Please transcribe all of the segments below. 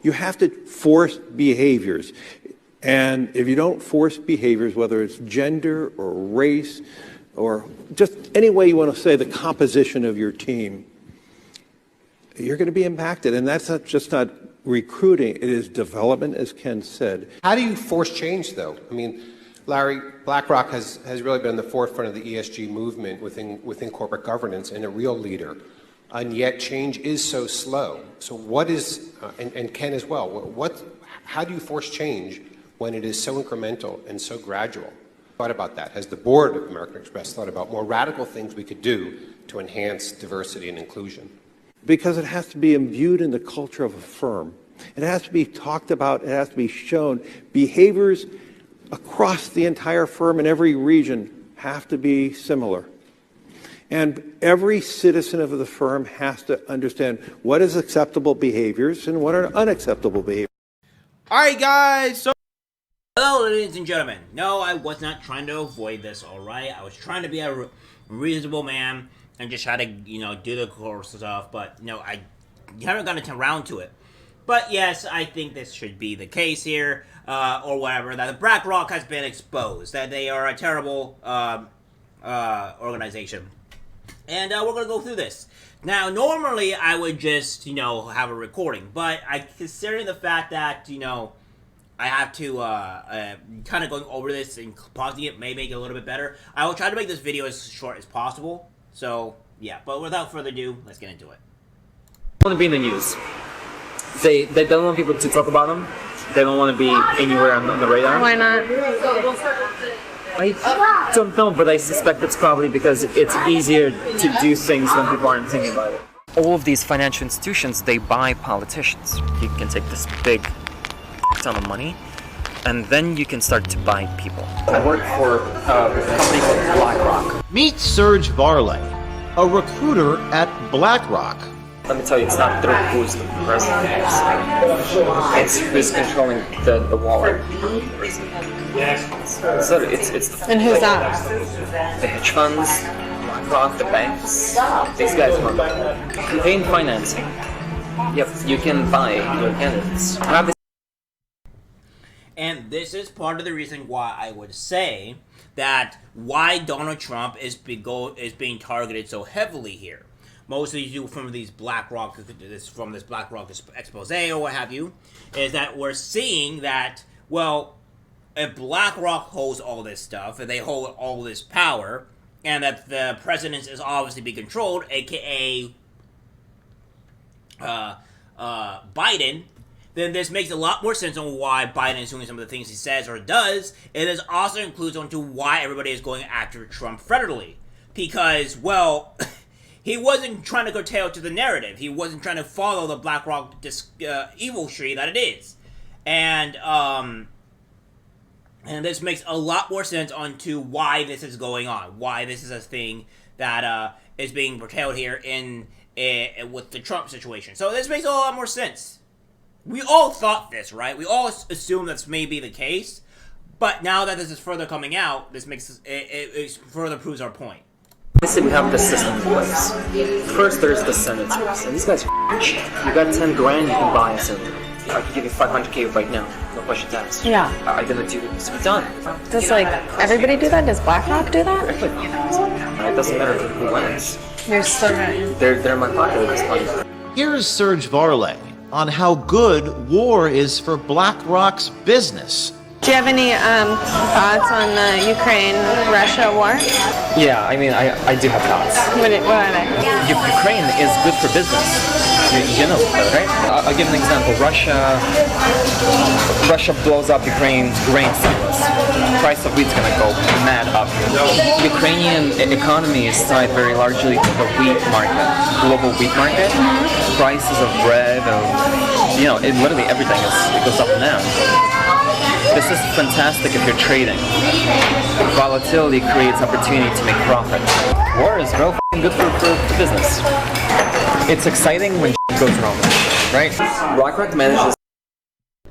You have to force behaviors. And if you don't force behaviors, whether it's gender or race or just any way you want to say the composition of your team, you're going to be impacted. And that's not recruiting, it is development, as Ken said. How do you force change, though? I mean, Larry, BlackRock has really been in the forefront of the ESG movement within corporate governance and a real leader. And yet change is so slow. So what is, and Ken as well, how do you force change when it is so incremental and so gradual? Thought about that? Has the board of American Express thought about more radical things we could do to enhance diversity and inclusion? Because it has to be imbued in the culture of a firm. It has to be talked about, it has to be shown. Behaviors across the entire firm in every region have to be similar. And every citizen of the firm has to understand what is acceptable behaviors and what are unacceptable behaviors. All right, guys. So, hello, ladies and gentlemen. No, I was not trying to avoid this. All right, I was trying to be a reasonable man and just try to, do the course stuff. But I haven't gotten around to it. But yes, I think this should be the case here, or whatever. That the Blackrock has been exposed. That they are a terrible organization. And we're going to go through this. Now, normally I would just, have a recording. But considering the fact that, I have to kind of going over this and pausing it may make it a little bit better. I will try to make this video as short as possible. So, yeah. But without further ado, let's get into it. Want to be in the news. They don't want people to talk about them. They don't want to be anywhere on the radar. Why not? I don't know, but I suspect it's probably because it's easier to do things when people aren't thinking about it. All of these financial institutions, they buy politicians. You can take this big ton of money, and then you can start to buy people. I work for a company called BlackRock. Meet Serge Varlay, a recruiter at BlackRock. Let me tell you, it's not through who's the president. It's who's controlling the wallet. So it's And who's that? the hedge funds, BlackRock, the banks. These guys run campaign financing. Yep, you can buy your candidates. And this is part of the reason why I would say that why Donald Trump is being targeted so heavily here. Mostly due from these Blackrock, from this Blackrock expose or what have you, is that we're seeing that, well, if BlackRock holds all this stuff, and they hold all this power, and that the president is obviously being controlled, aka Biden, then this makes a lot more sense on why Biden is doing some of the things he says or does. It is also includes onto why everybody is going after Trump federally. Because, well, he wasn't trying to curtail to the narrative. He wasn't trying to follow the BlackRock evil tree that it is. And this makes a lot more sense onto why this is going on. Why this is a thing that is being portrayed here with the Trump situation. So this makes a lot more sense. We all thought this, right? We all assumed this may be the case. But now that this is further coming out, this makes it further proves our point. Obviously, we have the system in place. First, there's the senators, and these guys are rich. You got 10 grand, you can buy a senator. I can give you 500K right now, no questions asked. Yeah. I'm gonna do this to be done. Does everybody do that? Does BlackRock do that? It doesn't matter who wins. You're so right. They're my pocket at this point. Here's Serge Varlay on how good war is for BlackRock's business. Do you have any thoughts on the Ukraine-Russia war? Yeah, I mean, I do have thoughts. What are they? Ukraine is good for business. You know that, right? I'll give an example. Russia blows up Ukraine's grain silos. Price of wheat's gonna go mad up. Ukrainian economy is tied very largely to the wheat market, global wheat market. Prices of bread, literally everything it goes up and down. This is fantastic if you're trading. Volatility creates opportunity to make profit. War is real good for business. It's exciting when goes wrong, right? BlackRock manages.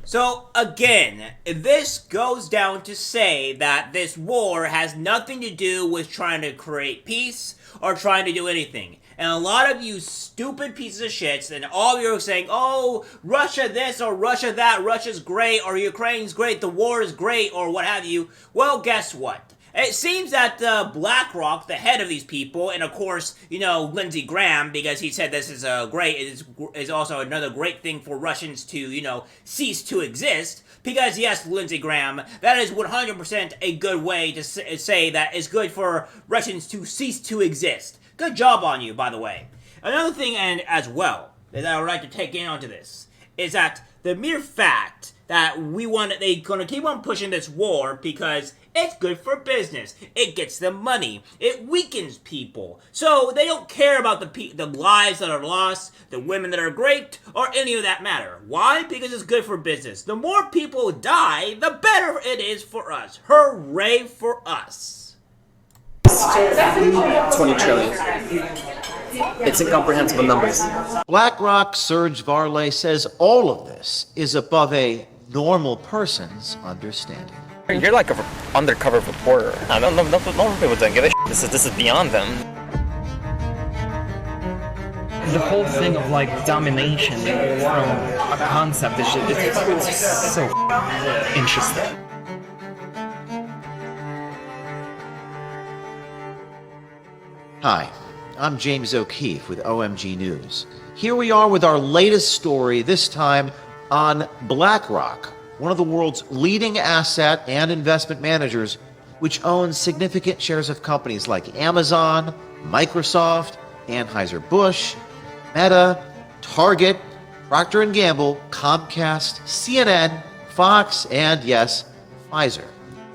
So again, this goes down to say that this war has nothing to do with trying to create peace or trying to do anything. And a lot of you stupid pieces of shits, and all of you are saying, oh, Russia this or Russia that, Russia's great or Ukraine's great, the war is great or what have you. Well, guess what? It seems that Blackrock, the head of these people, and of course, Lindsey Graham, because he said this is great, is also another great thing for Russians to, cease to exist. Because yes, Lindsey Graham, that is 100% a good way to say that it's good for Russians to cease to exist. Good job on you, by the way. Another thing, and as well, that I would like to take in onto this, is that the mere fact that they're gonna keep on pushing this war because it's good for business. It gets them money. It weakens people. So they don't care about the lives that are lost, the women that are raped, or any of that matter. Why? Because it's good for business. The more people die, the better it is for us. Hooray for us. 20 trillion. It's incomprehensible numbers. BlackRock Serge Varlay says all of this is above a normal person's understanding. You're like an undercover reporter. I don't know. Normal people don't give a shit. This is beyond them. The whole thing of like domination from a concept is it's so interesting. Hi, I'm James O'Keefe with OMG News. Here we are with our latest story, this time on BlackRock, one of the world's leading asset and investment managers, which owns significant shares of companies like Amazon, Microsoft, Anheuser-Busch, Meta, Target, Procter & Gamble, Comcast, CNN, Fox, and yes, Pfizer,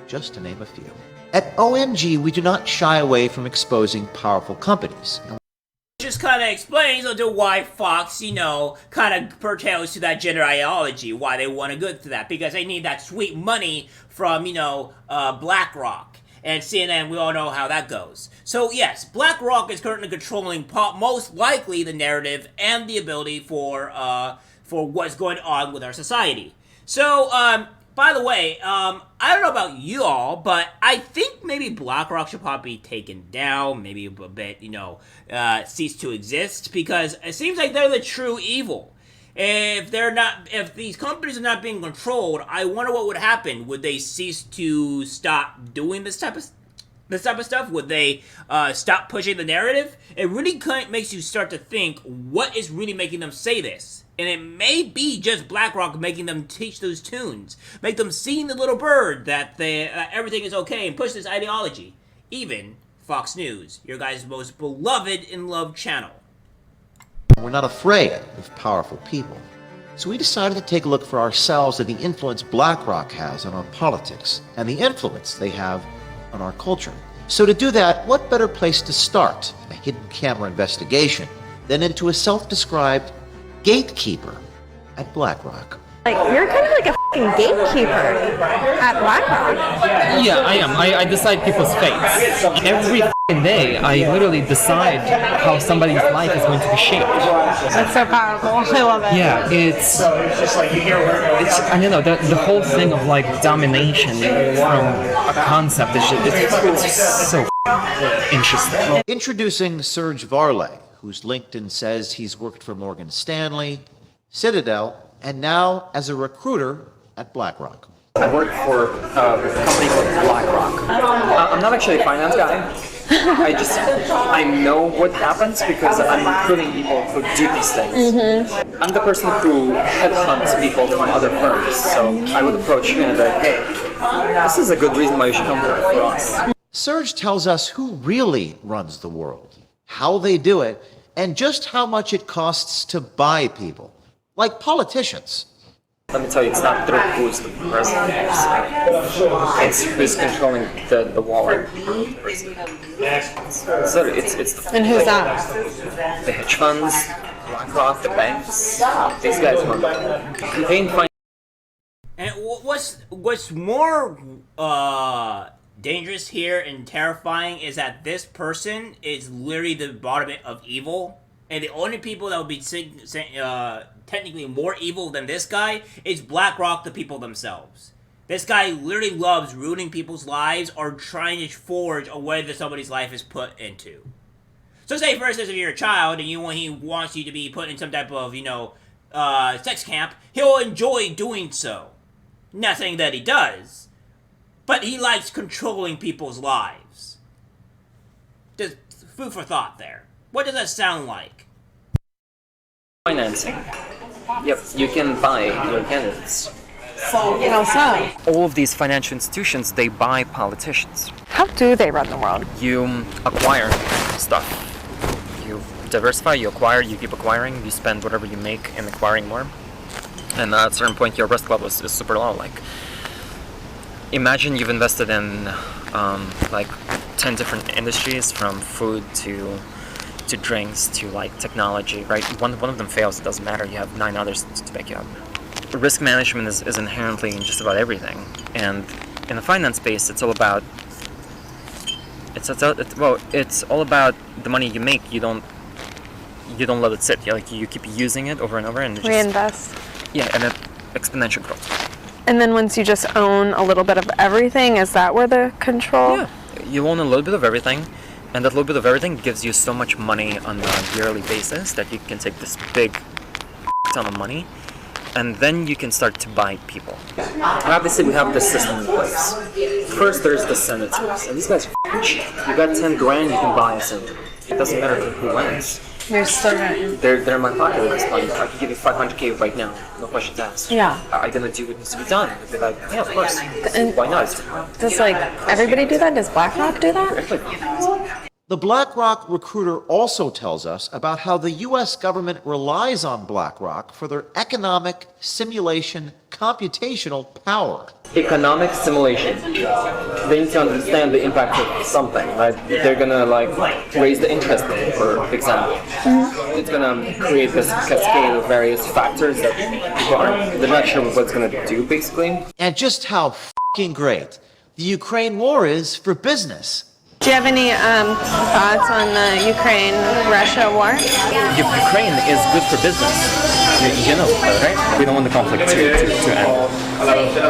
just to name a few. At OMG, we do not shy away from exposing powerful companies. Just kind of explains onto why Fox, kind of pertains to that gender ideology, why they want to go to that, because they need that sweet money from, BlackRock. And CNN, we all know how that goes. So yes, BlackRock is currently controlling most likely the narrative and the ability for what's going on with our society. So, by the way, I don't know about you all, but I think maybe BlackRock should probably be taken down, maybe a bit, cease to exist, because it seems like they're the true evil. If these companies are not being controlled, I wonder what would happen. Would they cease to stop doing this type of stuff? Would they stop pushing the narrative? It really kind of makes you start to think, what is really making them say this? And it may be just BlackRock making them teach those tunes, make them sing the little bird that everything is okay and push this ideology. Even Fox News, your guys' most beloved and loved channel. We're not afraid of powerful people. So we decided to take a look for ourselves at the influence BlackRock has on our politics and the influence they have on our culture. So to do that, what better place to start a hidden camera investigation than into a self-described gatekeeper at BlackRock? You're kind of like a fucking gatekeeper at BlackRock. Yeah, I am. I decide people's fates. Every day, I literally decide how somebody's life is going to be shaped. That's so powerful. I love it. Yeah, it's I don't know, the whole thing of like domination from a concept is it's so interesting. Introducing Serge Varlay, whose LinkedIn says he's worked for Morgan Stanley, Citadel, and now as a recruiter at BlackRock. I work for a company called Blackrock. I'm not actually a finance guy. I know what happens because I'm recruiting people who do these things. Mm-hmm. I'm the person who headhunts people from other firms. So I would approach you and be like, hey, this is a good reason why you should come work for us. Serge tells us who really runs the world, how they do it, and just how much it costs to buy people, like politicians. Let me tell you, it's not through who's the president. It's who's controlling the wallet. So it's And who's that? the hedge funds, BlackRock, the banks. These guys run the campaign finance. And what's more dangerous here and terrifying is that this person is literally the embodiment of evil, and the only people that would be technically more evil than this guy is BlackRock, the people themselves. This guy literally loves ruining people's lives or trying to forge a way that somebody's life is put into. So say, for instance, if you're a child and he wants you to be put in some type of, sex camp, he'll enjoy doing so. Not saying that he does, but he likes controlling people's lives. Just food for thought there. What does that sound like? Financing. Yep, you can buy your candidates. How so? All of these financial institutions, they buy politicians. How do they run the world? You acquire stuff. You diversify, you acquire, you keep acquiring, you spend whatever you make in acquiring more. And at a certain point, your risk level is super low. Like, imagine you've invested in 10 different industries, from food to drinks to like technology, right? One of them fails, it doesn't matter. You have 9 others to back you up. Risk management is inherently in just about everything, and in the finance space, it's all about it's all about the money you make. You don't let it sit. You keep using it over and over, and Reinvest. Yeah, and it exponential growth. And then once you just own a little bit of everything, is that where the control? Yeah, you own a little bit of everything, and that little bit of everything gives you so much money on a yearly basis that you can take this big ton of money, and then you can start to buy people. Obviously, we have this system in place. First, there's the senators, and these guys are cheap. You got 10 grand, you can buy a senator. It doesn't matter who wins. You're still right. They're in my pocket at this point. I can give you $500K right now, no questions asked. Yeah. Are you gonna do what needs to be done? I'd be like, yeah, of course. And why not? does everybody do that? Does BlackRock do that? The BlackRock recruiter also tells us about how the U.S. government relies on BlackRock for their economic simulation computational power. Economic simulation. They need to understand the impact of something, right? They're gonna raise the interest rate, for example. Mm-hmm. It's gonna create this cascade of various factors that people they're not sure what it's gonna do, basically. And just how f***ing great the Ukraine war is for business. Do you have any thoughts on the Ukraine-Russia war? Ukraine is good for business. You know, right? We don't want the conflict to end.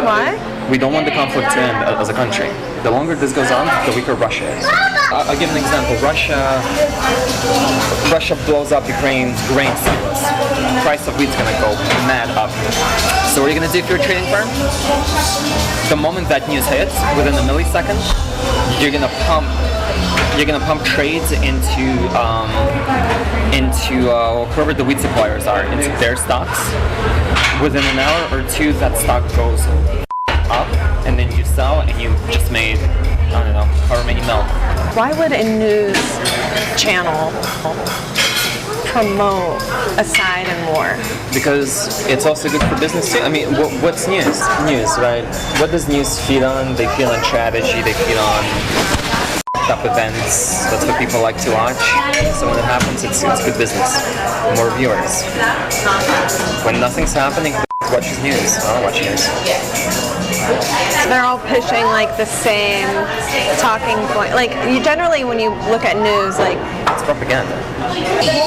Why? We don't want the conflict to end as a country. The longer this goes on, the weaker Russia is. I'll give an example. Russia blows up Ukraine's grain silos. The price of wheat's gonna go mad up. So what are you gonna do if you're a trading firm? The moment that news hits, within a millisecond, you're gonna pump trades into whoever the wheat suppliers are, into their stocks. Within an hour or two, that stock goes up, and then you sell, and you just made, I don't know, however many mil. Why would a news channel promote a side in war? Because it's also good for business too. I mean, what's news? News, right? What does news feed on? They feed on strategy, they feed on up events. That's what people like to watch. So when it happens, it's good business. More viewers. When nothing's happening, watches news. I don't watch news. So they're all pushing the same talking point. Generally when you look at news, it's propaganda.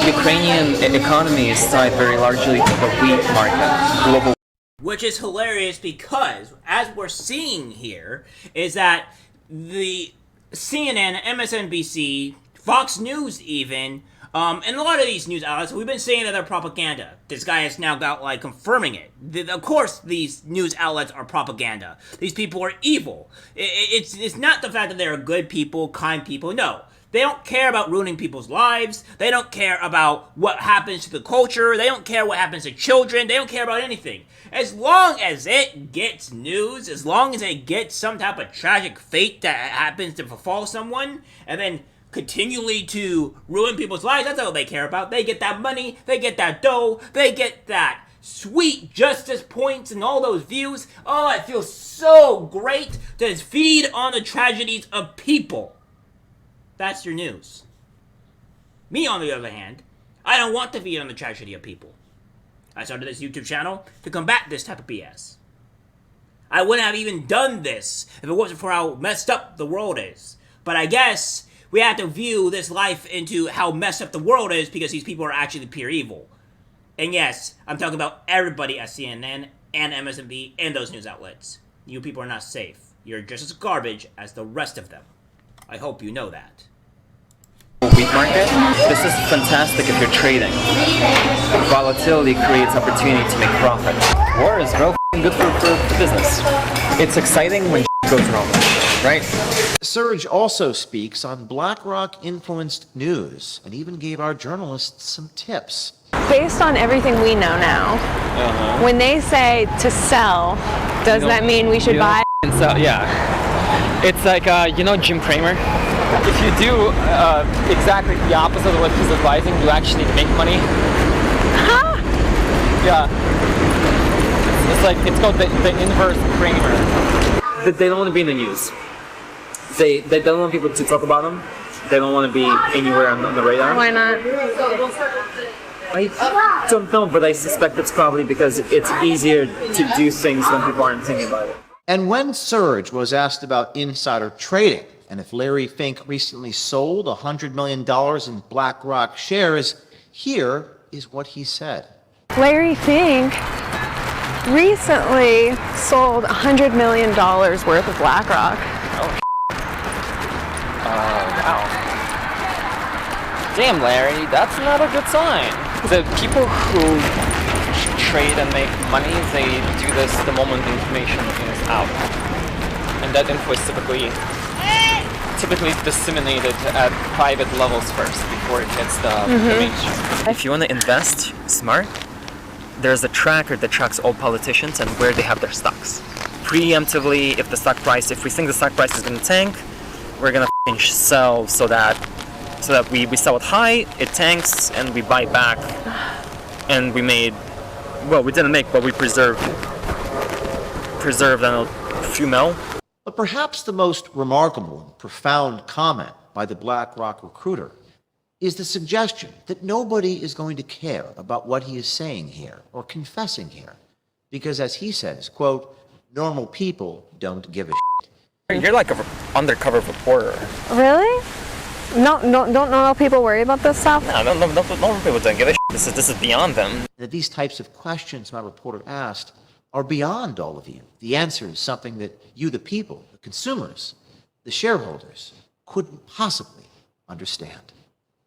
Ukrainian economy is tied very largely to the wheat market. Global. Which is hilarious because, as we're seeing here, is that the CNN, MSNBC, Fox News even, and a lot of these news outlets, we've been saying that they're propaganda. This guy has now got, confirming it. Of course, these news outlets are propaganda. These people are evil. It's not the fact that they're good people, kind people, no. They don't care about ruining people's lives. They don't care about what happens to the culture. They don't care what happens to children. They don't care about anything. As long as it gets news, as long as it gets some type of tragic fate that happens to befall someone, and then continually to ruin people's lives, that's all they care about. They get that money, they get that dough, they get that sweet justice points and all those views. Oh, it feels so great to feed on the tragedies of people. That's your news. Me, on the other hand, I don't want to feed on the tragedy of people. I started this YouTube channel to combat this type of BS. I wouldn't have even done this if it wasn't for how messed up the world is. But I guess we have to view this life into how messed up the world is because these people are actually pure evil. And yes, I'm talking about everybody at CNN and MSNBC and those news outlets. You people are not safe. You're just as garbage as the rest of them. I hope you know that. Wheat market, this is fantastic if you're trading. Volatility creates opportunity to make profit. War is real good for business. It's exciting when goes wrong, right? Serge also speaks on BlackRock-influenced news and even gave our journalists some tips. Based on everything we know now, when they say to sell, does that mean we should buy? Sell, yeah. It's like, Jim Cramer? If you do exactly the opposite of what he's advising, you actually make money. Huh? Yeah. It's called the inverse Cramer. They don't want to be in the news. They don't want people to talk about them. They don't want to be anywhere on the radar. Why not? I don't know, but I suspect it's probably because it's easier to do things when people aren't thinking about it. And when Serge was asked about insider trading and if Larry Fink recently sold $100 million in BlackRock shares, here is what he said. Larry Fink recently sold $100 million worth of BlackRock. Wow. Damn, Larry, that's not a good sign. The people who trade and make money, they do this the moment the information is out. And that info is typically disseminated at private levels first before it hits the mainstream. If you want to invest smart, there's a tracker that tracks all politicians and where they have their stocks. Preemptively, if we think the stock price is going to tank, we're going to sell so that we sell it high, it tanks, and we buy back. And we didn't make, but we preserved a few mil. But perhaps the most remarkable and profound comment by the BlackRock recruiter is the suggestion that nobody is going to care about what he is saying here or confessing here. Because as he says, quote, normal people don't give a shit. You're like an undercover reporter. Really? No, don't normal people worry about this stuff? No, normal people don't give a shit. This is beyond them. That these types of questions my reporter asked are beyond all of you. The answer is something that you, the people, the consumers, the shareholders, couldn't possibly understand.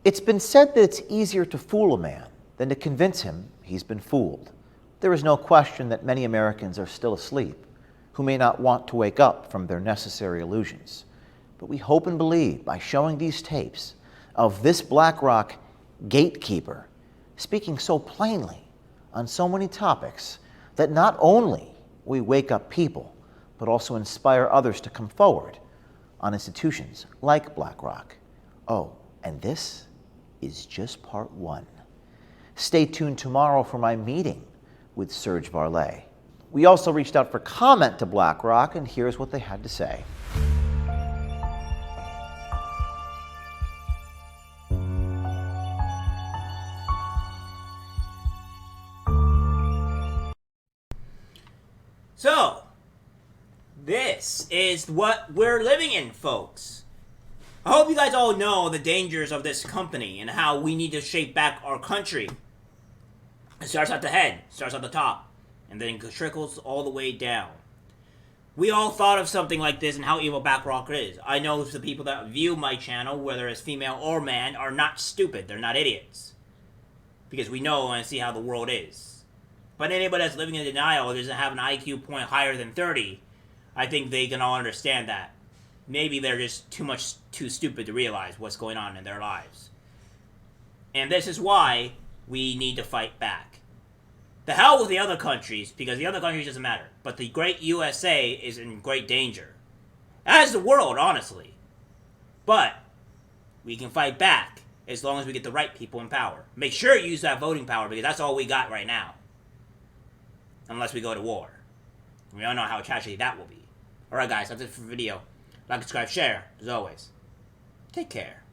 It's been said that it's easier to fool a man than to convince him he's been fooled. There is no question that many Americans are still asleep, who may not want to wake up from their necessary illusions. But we hope and believe by showing these tapes of this BlackRock gatekeeper speaking so plainly on so many topics that not only we wake up people, but also inspire others to come forward on institutions like BlackRock. Oh, and this is just part one. Stay tuned tomorrow for my meeting with Serge Varlay. We also reached out for comment to BlackRock, and here's what they had to say. So, this is what we're living in, folks. I hope you guys all know the dangers of this company and how we need to shape back our country. It starts at the head, starts at the top, and then it trickles all the way down. We all thought of something like this and how evil BlackRock is. I know the people that view my channel, whether it's female or man, are not stupid. They're not idiots. Because we know and see how the world is. But anybody that's living in denial or doesn't have an IQ point higher than 30, I think they can all understand that. Maybe they're just too stupid to realize what's going on in their lives. And this is why we need to fight back. The hell with the other countries, because the other countries doesn't matter. But the great USA is in great danger. As the world, honestly. But we can fight back as long as we get the right people in power. Make sure you use that voting power, because that's all we got right now. Unless we go to war. We all know how tragedy that will be. Alright guys, that's it for the video. Like, subscribe, share, as always. Take care.